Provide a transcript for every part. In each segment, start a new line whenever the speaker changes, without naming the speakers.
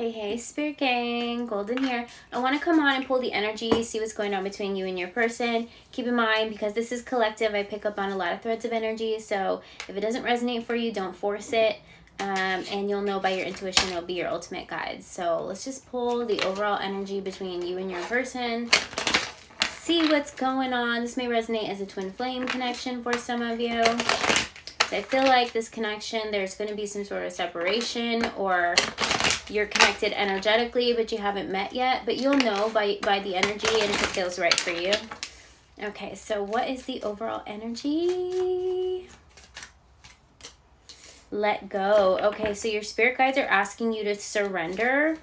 Hey, Spirit Gang, Golden here. I want to come on and pull the energy, see what's going on between you and your person. Keep in mind, because this is collective, I pick up on a lot of threads of energy, so if it doesn't resonate for you, don't force it, and you'll know by your intuition it'll be your ultimate guide. So let's just pull the overall energy between you and your person, see what's going on. This may resonate as a twin flame connection for some of you. So I feel like this connection, there's going to be some sort of separation, or you're connected energetically, but you haven't met yet. But you'll know by the energy and if it feels right for you. Okay, so what is the overall energy? Let go. Okay, so your spirit guides are asking you to surrender.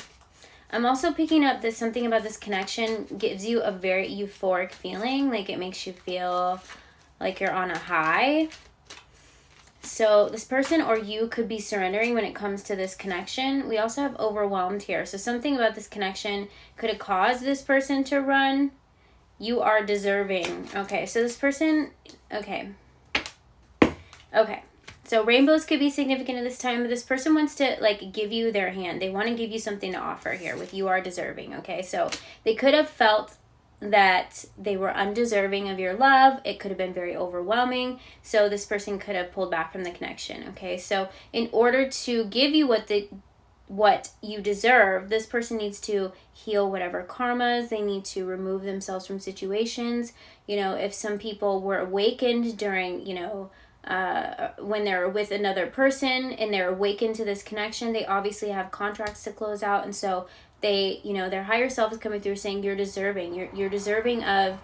I'm also picking up that something about this connection gives you a very euphoric feeling. Like it makes you feel like you're on a high. So this person or you could be surrendering when it comes to this connection. We also have overwhelmed here. So something about this connection could have caused this person to run. You are deserving. Okay, so this person, okay. So rainbows could be significant at this time, but this person wants to like give you their hand. They want to give you something to offer here with you are deserving. Okay, so they could have felt that they were undeserving of your love. It could have been very overwhelming. So this person could have pulled back from the connection. Okay, so in order to give you what you deserve, this person needs to heal whatever karmas. They need to remove themselves from situations. You know, if some people were awakened during, when they're with another person and they're awakened to this connection, they obviously have contracts to close out. And so they, their higher self is coming through saying you're deserving. You're deserving of,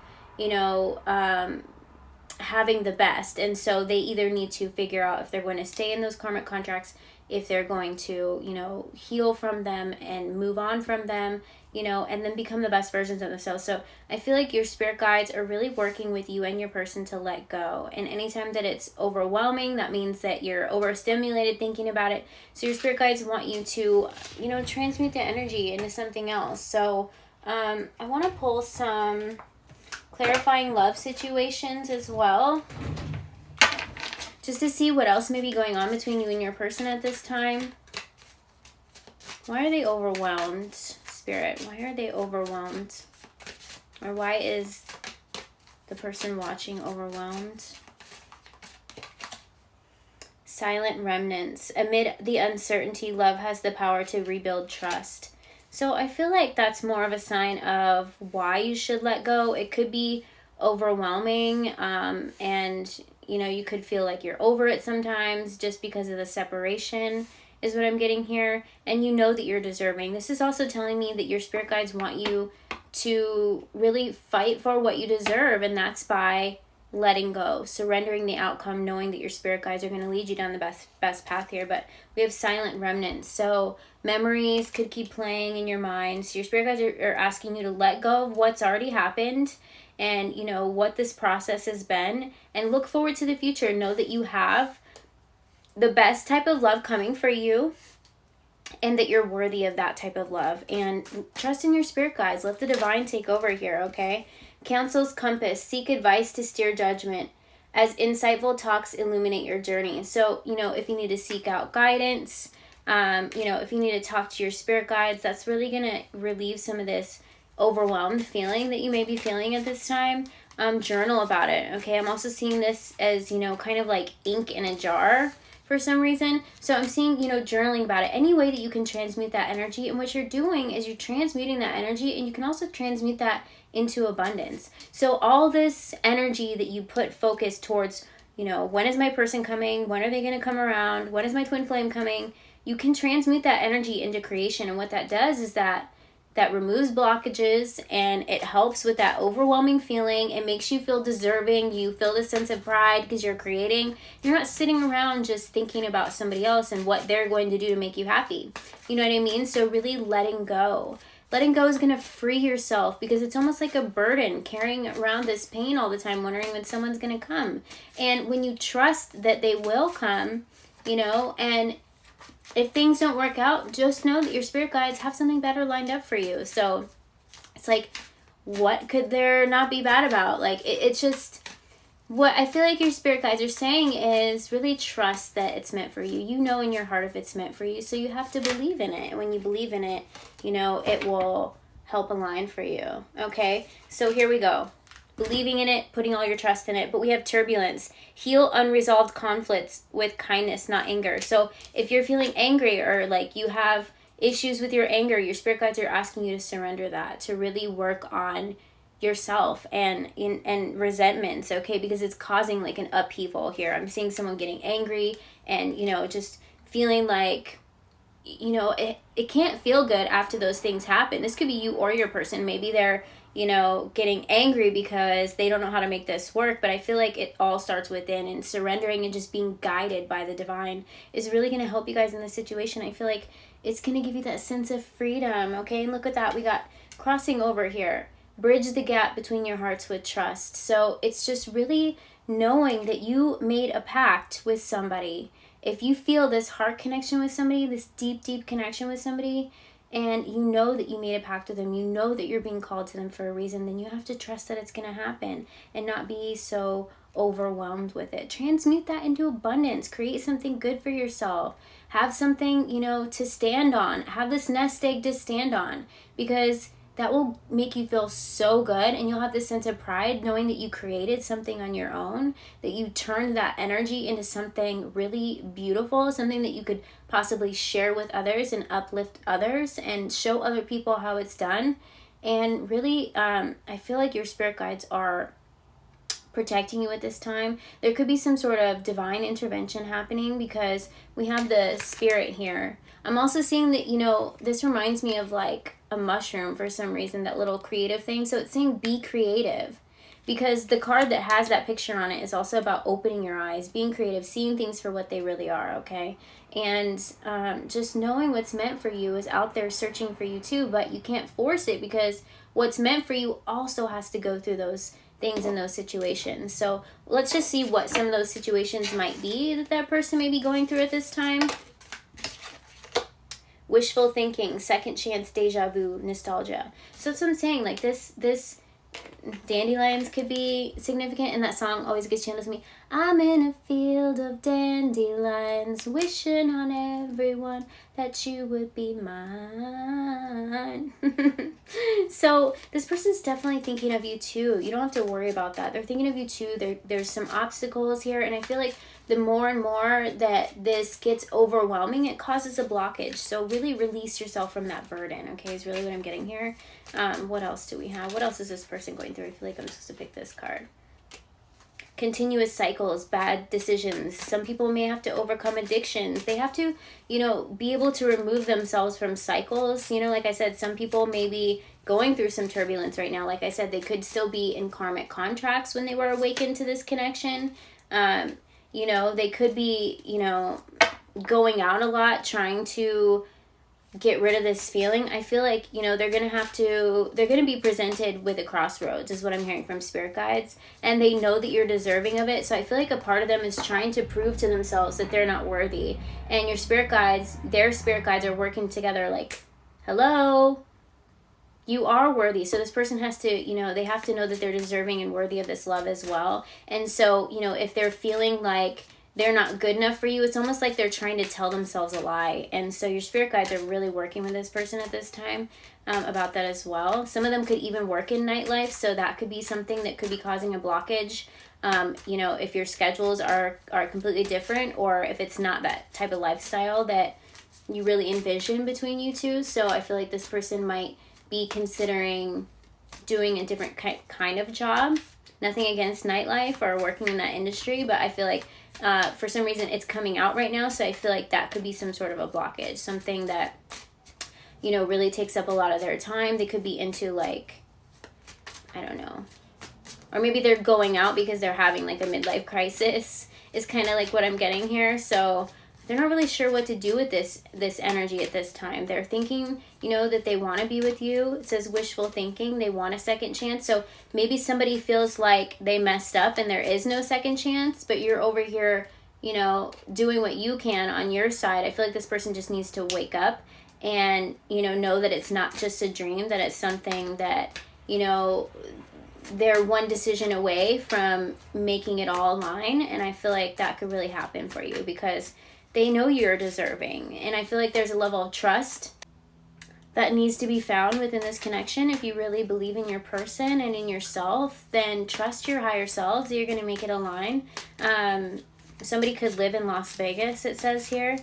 having the best. And so they either need to figure out if they're going to stay in those karmic contracts, if they're going to, heal from them and move on from them, and then become the best versions of themselves. So I feel like your spirit guides are really working with you and your person to let go. And anytime that it's overwhelming, that means that you're overstimulated thinking about it. So your spirit guides want you to, transmute the energy into something else. So I want to pull some clarifying love situations as well, just to see what else may be going on between you and your person at this time. Why are they overwhelmed, Spirit? Why are they overwhelmed? Or why is the person watching overwhelmed? Silent remnants. Amid the uncertainty, love has the power to rebuild trust. So I feel like that's more of a sign of why you should let go. It could be overwhelming, and you could feel like you're over it sometimes just because of the separation is what I'm getting here. And that you're deserving. This is also telling me that your spirit guides want you to really fight for what you deserve, and that's by letting go, surrendering the outcome, knowing that your spirit guides are going to lead you down the best path here. But we have silent remnants. So memories could keep playing in your mind. So your spirit guides are asking you to let go of what's already happened and, what this process has been, and look forward to the future. Know that you have the best type of love coming for you, and that you're worthy of that type of love. And trust in your spirit guides. Let the divine take over here, okay? Counsels compass. Seek advice to steer judgment as insightful talks illuminate your journey. So, if you need to seek out guidance, if you need to talk to your spirit guides, that's really going to relieve some of this overwhelmed feeling that you may be feeling at this time. Journal about it, okay? I'm also seeing this as, kind of like ink in a jar for some reason. So I'm seeing, journaling about it. Any way that you can transmute that energy. And what you're doing is you're transmuting that energy, and you can also transmute that into abundance. So all this energy that you put focus towards, when is my person coming? When are they going to come around? When is my twin flame coming? You can transmute that energy into creation. And what that does is that removes blockages, and it helps with that overwhelming feeling. It makes you feel deserving. You feel this sense of pride because you're creating. You're not sitting around just thinking about somebody else and what they're going to do to make you happy. You know what I mean? So really letting go. Letting go is going to free yourself, because it's almost like a burden carrying around this pain all the time, wondering when someone's going to come. And when you trust that they will come, and if things don't work out, just know that your spirit guides have something better lined up for you. So it's like, what could there not be bad about? Like, it's just, what I feel like your spirit guides are saying is really trust that it's meant for you. You know in your heart if it's meant for you, so you have to believe in it. And when you believe in it, you know, it will help align for you. Okay, so here we go. Believing in it, putting all your trust in it. But we have turbulence. Heal unresolved conflicts with kindness, not anger. So if you're feeling angry or like you have issues with your anger, your spirit guides are asking you to surrender that, to really work on yourself and resentments, okay, because it's causing like an upheaval here. I'm seeing someone getting angry and, you know, just feeling like, you know, it can't feel good after those things happen. This could be you or your person. Maybe they're, you know, getting angry because they don't know how to make this work, but I feel like it all starts within, and surrendering and just being guided by the divine is really going to help you guys in this situation. I feel like it's going to give you that sense of freedom, okay? And look at that. We got crossing over here. Bridge the gap between your hearts with trust. So it's just really knowing that you made a pact with somebody. If you feel this heart connection with somebody, this deep, deep connection with somebody, and you know that you made a pact with them, you know that you're being called to them for a reason, then you have to trust that it's going to happen and not be so overwhelmed with it. Transmute that into abundance. Create something good for yourself. Have something, you know, to stand on. Have this nest egg to stand on, because that will make you feel so good, and you'll have this sense of pride knowing that you created something on your own, that you turned that energy into something really beautiful, something that you could possibly share with others and uplift others and show other people how it's done. And really, I feel like your spirit guides are protecting you at this time. There could be some sort of divine intervention happening because we have the spirit here. I'm also seeing that, you know, this reminds me of like a mushroom for some reason, that little creative thing. So it's saying be creative, because the card that has that picture on it is also about opening your eyes, being creative, seeing things for what they really are, okay? And just knowing what's meant for you is out there searching for you too, but you can't force it, because what's meant for you also has to go through those things in those situations. So let's just see what some of those situations might be that person may be going through at this time. Wishful thinking, second chance, deja vu, nostalgia. So that's what I'm saying. Like this dandelions could be significant, and that song always gets channeled to me. I'm in a field of dandelions, wishing on everyone that you would be mine. So this person's definitely thinking of you too. You don't have to worry about that. They're thinking of you too. There's some obstacles here, and I feel like the more and more that this gets overwhelming, it causes a blockage. So really release yourself from that burden, okay, is really what I'm getting here. What else do we have? What else is this person going through? I feel like I'm supposed to pick this card. Continuous cycles, bad decisions. Some people may have to overcome addictions. They have to, you know, be able to remove themselves from cycles. You know, like I said, some people may be going through some turbulence right now. Like I said, they could still be in karmic contracts when they were awakened to this connection. You know, they could be, you know, going out a lot, trying to get rid of this feeling. I feel like, you know, they're going to be presented with a crossroads, is what I'm hearing from spirit guides. And they know that you're deserving of it. So I feel like a part of them is trying to prove to themselves that they're not worthy. And your spirit guides, their spirit guides are working together like, hello, you are worthy. So this person has to, you know, they have to know that they're deserving and worthy of this love as well. And so, you know, if they're feeling like they're not good enough for you, it's almost like they're trying to tell themselves a lie. And so your spirit guides are really working with this person at this time about that as well. Some of them could even work in nightlife, so that could be something that could be causing a blockage. You know, if your schedules are completely different, or if it's not that type of lifestyle that you really envision between you two. So I feel like this person might be considering doing a different kind of job. Nothing against nightlife or working in that industry, but I feel like for some reason it's coming out right now. So I feel like that could be some sort of a blockage, something that, you know, really takes up a lot of their time. They could be into like, I don't know, or maybe they're going out because they're having like a midlife crisis is kind of like what I'm getting here. So they're not really sure what to do with this energy at this time. They're thinking, you know, that they want to be with you. It says wishful thinking. They want a second chance. So maybe somebody feels like they messed up and there is no second chance, but you're over here, you know, doing what you can on your side. I feel like this person just needs to wake up and, you know that it's not just a dream, that it's something that, you know, they're one decision away from making it all align. And I feel like that could really happen for you because they know you're deserving. And I feel like there's a level of trust that needs to be found within this connection. If you really believe in your person and in yourself, then trust your higher selves. You're going to make it align. Somebody could live in Las Vegas, it says here.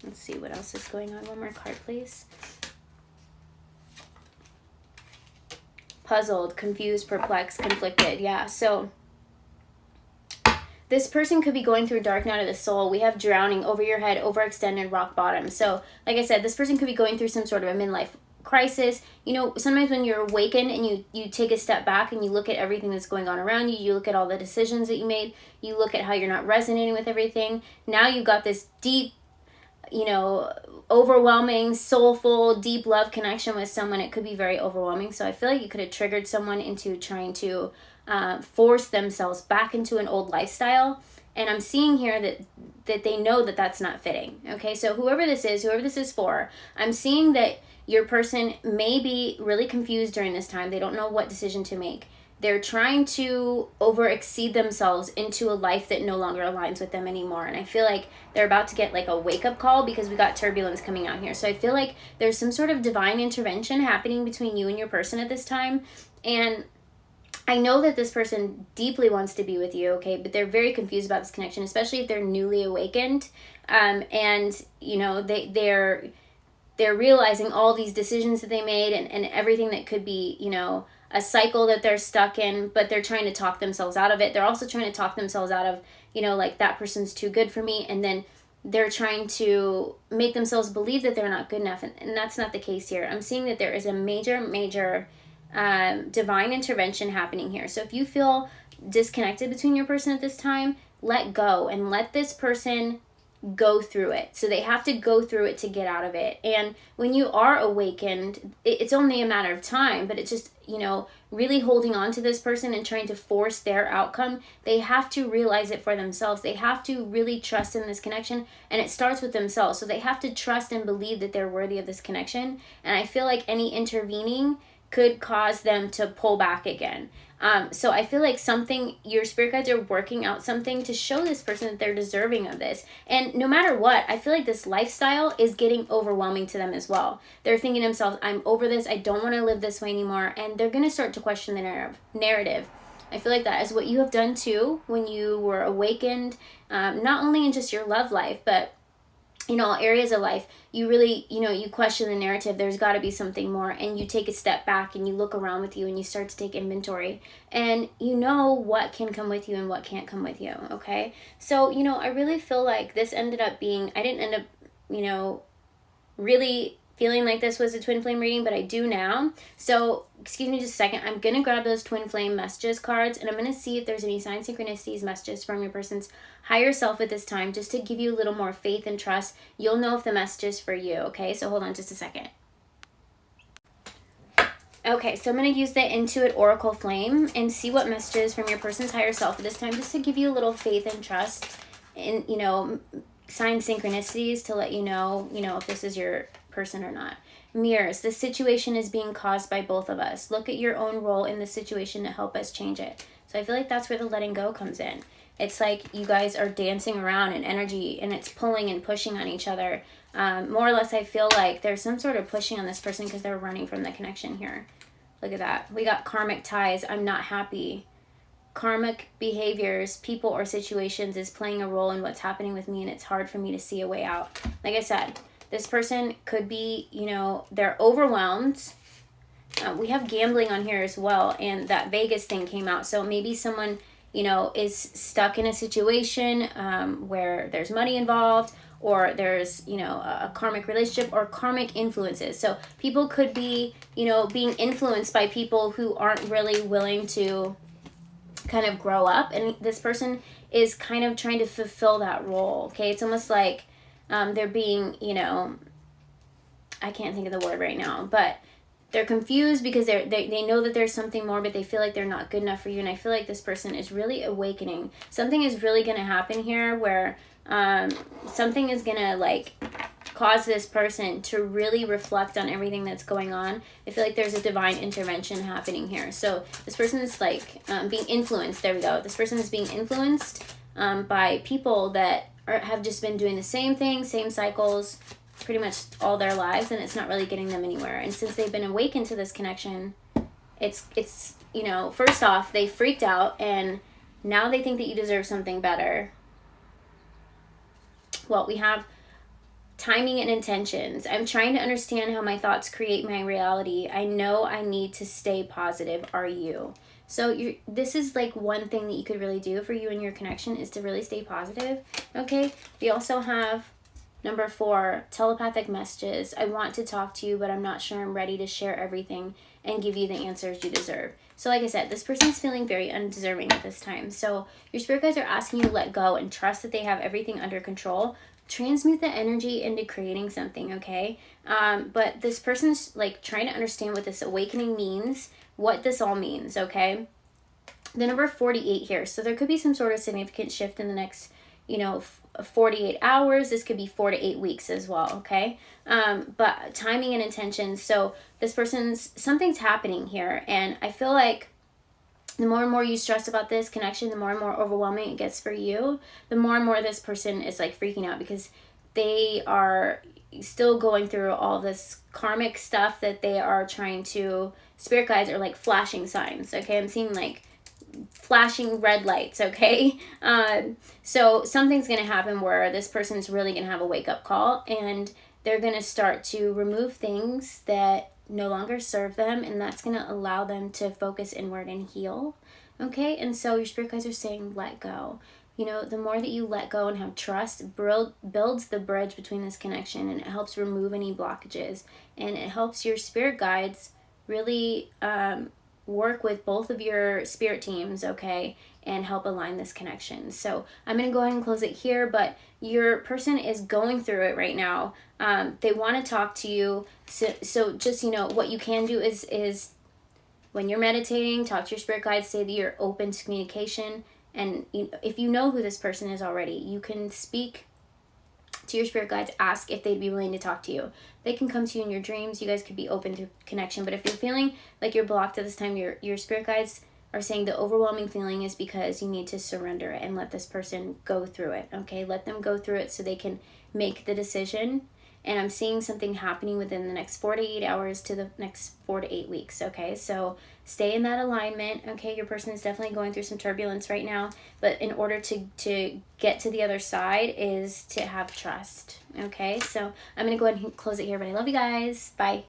Let's see what else is going on. One more card, please. Puzzled, confused, perplexed, conflicted. Yeah, so this person could be going through a dark night of the soul. We have drowning, over your head, overextended, rock bottom. So, like I said, this person could be going through some sort of a midlife crisis. You know, sometimes when you're awakened and you take a step back and you look at everything that's going on around you, you look at all the decisions that you made, you look at how you're not resonating with everything. Now you've got this deep, you know, overwhelming, soulful, deep love connection with someone. It could be very overwhelming. So I feel like you could have triggered someone into trying to force themselves back into an old lifestyle. And I'm seeing here that they know that that's not fitting. Okay, so whoever this is for, I'm seeing that your person may be really confused during this time. They don't know what decision to make. They're trying to exceed themselves into a life that no longer aligns with them anymore. And I feel like they're about to get like a wake-up call because we got turbulence coming out here. So I feel like there's some sort of divine intervention happening between you and your person at this time. And I know that this person deeply wants to be with you, okay, but they're very confused about this connection, especially if they're newly awakened. And, you know, they're realizing all these decisions that they made and everything that could be, you know, a cycle that they're stuck in, but they're trying to talk themselves out of it. They're also trying to talk themselves out of, you know, like, that person's too good for me. And then they're trying to make themselves believe that they're not good enough. And that's not the case here. I'm seeing that there is a major divine intervention happening here. So if you feel disconnected between your person at this time, let go and let this person go through it. So they have to go through it to get out of it. And when you are awakened, it's only a matter of time, but it's just, you know, really holding on to this person and trying to force their outcome. They have to realize it for themselves. They have to really trust in this connection, and it starts with themselves. So they have to trust and believe that they're worthy of this connection. And I feel like any intervening could cause them to pull back again. So I feel like your spirit guides are working out something to show this person that they're deserving of this. And no matter what, I feel like this lifestyle is getting overwhelming to them as well. They're thinking to themselves, I'm over this. I don't want to live this way anymore. And they're going to start to question the narrative. I feel like that is what you have done too when you were awakened, not only in just your love life, but you know, areas of life. You really, you know, you question the narrative. There's got to be something more, and you take a step back and you look around with you and you start to take inventory, and you know what can come with you and what can't come with you. Okay, so you know, I really feel like this ended up being, I didn't end up, you know, really feeling like this was a twin flame reading, but I do now. So excuse me just a second. I'm gonna grab those twin flame messages cards, and I'm gonna see if there's any sign synchronicities, messages from your person's higher self at this time, just to give you a little more faith and trust. You'll know if the message is for you. Okay, so hold on just a second. Okay, so I'm going to use the Intuit Oracle Flame and see what messages from your person's higher self at this time, just to give you a little faith and trust in, you know, sign synchronicities to let you know, if this is your person or not. Mirrors, the situation is being caused by both of us. Look at your own role in the situation to help us change it. So I feel like that's where the letting go comes in. It's like you guys are dancing around in energy, and it's pulling and pushing on each other. More or less, I feel like there's some sort of pushing on this person because they're running from the connection here. Look at that. We got karmic ties. I'm not happy. Karmic behaviors, people or situations is playing a role in what's happening with me, and it's hard for me to see a way out. Like I said, this person could be, they're overwhelmed. We have gambling on here as well, and that Vegas thing came out. So maybe someone, is stuck in a situation where there's money involved, or there's, a karmic relationship or karmic influences. So people could be, being influenced by people who aren't really willing to kind of grow up. And this person is kind of trying to fulfill that role. Okay. It's almost like they're being, I can't think of the word right now, but they're confused because they know that there's something more, but they feel like they're not good enough for you. And I feel like this person is really awakening. Something is really going to happen here where something is going to cause this person to really reflect on everything that's going on. I feel like there's a divine intervention happening here. So this person is like being influenced. There we go. This person is being influenced by people that have just been doing the same thing, same cycles, pretty much all their lives, and it's not really getting them anywhere. And since they've been awakened to this connection, it's you know, first off, they freaked out, and now they think that you deserve something better. Well, we have timing and intentions. I'm trying to understand how my thoughts create my reality. I know I need to stay positive. Are you? So this is like one thing that you could really do for you and your connection, is to really stay positive. Okay. We also have number 4, telepathic messages. I want to talk to you, but I'm not sure I'm ready to share everything and give you the answers you deserve. So like I said, this person's feeling very undeserving at this time. So your spirit guides are asking you to let go and trust that they have everything under control. Transmute the energy into creating something, okay? But this person's like trying to understand what this awakening means, what this all means, okay? The number 48 here. So there could be some sort of significant shift in the next, you know, 48 hours. This could be 4 to 8 weeks as well, okay? But timing and intention. So this something's happening here, and I feel like the more and more you stress about this connection, the more and more overwhelming it gets for you, the more and more this person is like freaking out, because they are still going through all this karmic stuff that they are trying to, spirit guides are like flashing signs, okay? I'm seeing like flashing red lights, okay? So something's going to happen where this person's really going to have a wake-up call, and they're going to start to remove things that no longer serve them, and that's going to allow them to focus inward and heal, okay? And so your spirit guides are saying let go. You know, the more that you let go and have trust, builds the bridge between this connection, and it helps remove any blockages, and it helps your spirit guides really work with both of your spirit teams, okay, and help align this connection. So I'm going to go ahead and close it here, but your person is going through it right now. They want to talk to you. So just, you know, what you can do is when you're meditating, talk to your spirit guides, say that you're open to communication. And if you know who this person is already, you can speak to your spirit guides, ask if they'd be willing to talk to you. They can come to you in your dreams. You guys could be open to connection. But if you're feeling like you're blocked at this time, your spirit guides are saying the overwhelming feeling is because you need to surrender it and let this person go through it, okay? Let them go through it so they can make the decision. And I'm seeing something happening within the next 4 to 8 hours to the next 4 to 8 weeks, okay? So stay in that alignment, okay? Your person is definitely going through some turbulence right now, but in order to get to the other side is to have trust, okay? So I'm going to go ahead and close it here, but I love you guys. Bye.